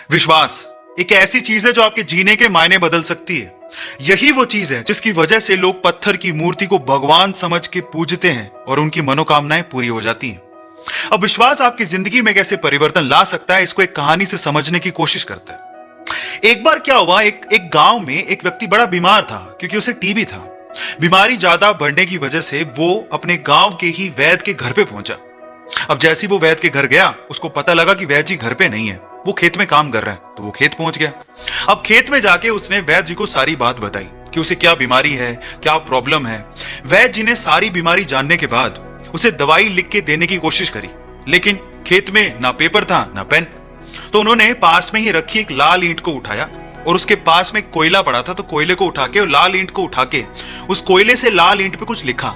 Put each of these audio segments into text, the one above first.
विश्वास एक ऐसी चीज है जो आपके जीने के मायने बदल सकती है। यही वो चीज है जिसकी वजह से लोग पत्थर की मूर्ति को भगवान समझ के पूजते हैं और उनकी मनोकामनाएं पूरी हो जाती हैं। अब विश्वास आपकी जिंदगी में कैसे परिवर्तन ला सकता है, इसको एक कहानी से समझने की कोशिश करते हैं। एक बार क्या हुआ, एक गांव में एक व्यक्ति बड़ा बीमार था क्योंकि उसे टीबी था। बीमारी ज्यादा बढ़ने की वजह से वो अपने गांव के ही वैद्य के घर पे पहुंचा। अब जैसे ही वो वैद्य के घर गया, उसको पता लगा कि वैद्य जी घर पे नहीं है, वो खेत में काम कर रहे हैं। तो वो खेत पहुंच गया। अब खेत में जाके उसने वैद्य जी को सारी बात बताई कि उसे क्या बीमारी है, क्या प्रॉब्लम है। वैद्य जी ने सारी बीमारी जानने के बाद उसे दवाई लिख के देने की कोशिश करी, लेकिन खेत में ना पेपर था ना पेन। तो उन्होंने पास में ही रखी एक लाल ईंट को उठाया और उसके पास में कोयला पड़ा था, तो कोयले को उठा के और लाल ईंट को उठा के उस कोयले से लाल ईंट पे कुछ लिखा।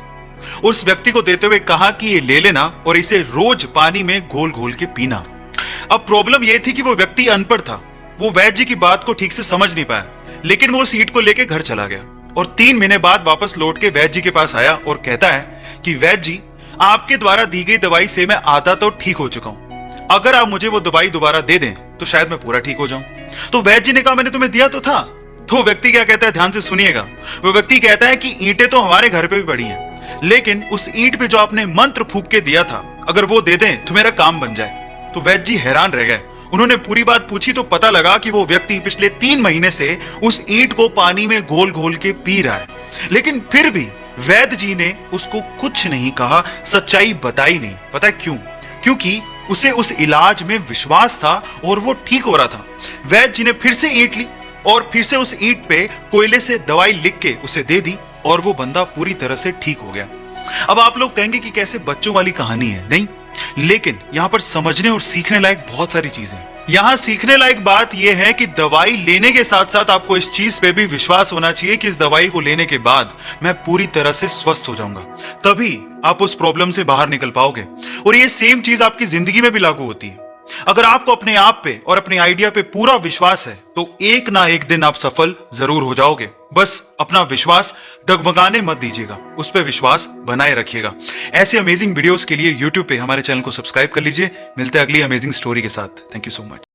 उस व्यक्ति को देते हुए कहा कि ये ले लेना और इसे रोज पानी में घोल घोल के पीना। अब प्रॉब्लम यह थी कि वो व्यक्ति अनपढ़ था, वो वैद्य जी की बात को ठीक से समझ नहीं पाया, लेकिन वो सीट को लेके घर चला गया और 3 महीने बाद वापस लौट के वैद्य जी के पास आया और कहता है कि वैद्य जी, आपके द्वारा दी गई दवाई से मैं आधा तो ठीक हो चुका हूं, अगर आप मुझे वो दवाई दोबारा दे दें तो शायद मैं पूरा ठीक हो जाऊं। तो वैद्य जी ने कहा, मैंने तुम्हें दिया तो था। तो व्यक्ति क्या कहता है, ध्यान से सुनिएगा। वो व्यक्ति कहता है कि ईंटें तो हमारे घर पे भी पड़ी हैं, लेकिन उस ईंट पे जो आपने मंत्र फूंक के दिया था, अगर वो दे दें तो मेरा काम बन जाए। तो वैद्य जी हैरान रह गए। उन्होंने पूरी बात पूछी तो पता लगा कि वो व्यक्ति पिछले 3 महीने से उस ईंट को पानी में घोल घोल के पी रहा है, लेकिन फिर भी वैद्य जी ने उसको कुछ नहीं कहा, सच्चाई बताई नहीं। पता है क्यों? क्योंकि उसे उस इलाज में विश्वास था और वो ठीक हो रहा था। वैद्य जी ने फिर से ईंट ली और फिर से उस ईंट पे कोयले से दवाई लिख के उसे दे दी और वो बंदा पूरी तरह से ठीक हो गया। अब आप लोग कहेंगे कि कैसे बच्चों वाली कहानी है, नहीं, लेकिन यहां पर समझने और सीखने लायक बहुत सारी चीजें हैं। यहां सीखने लायक बात यह है कि दवाई लेने के साथ साथ आपको इस चीज पे भी विश्वास होना चाहिए कि इस दवाई को लेने के बाद मैं पूरी तरह से स्वस्थ हो जाऊंगा, तभी आप उस प्रॉब्लम से बाहर निकल पाओगे। और ये सेम चीज आपकी जिंदगी में भी लागू होती है। अगर आपको अपने आप पे और अपने आइडिया पे पूरा विश्वास है तो एक ना एक दिन आप सफल जरूर हो जाओगे। बस अपना विश्वास डगमगाने मत दीजिएगा, उस पर विश्वास बनाए रखिएगा। ऐसे अमेजिंग वीडियोस के लिए YouTube पे हमारे चैनल को सब्सक्राइब कर लीजिए। मिलते हैं अगली अमेजिंग स्टोरी के साथ। Thank you so much.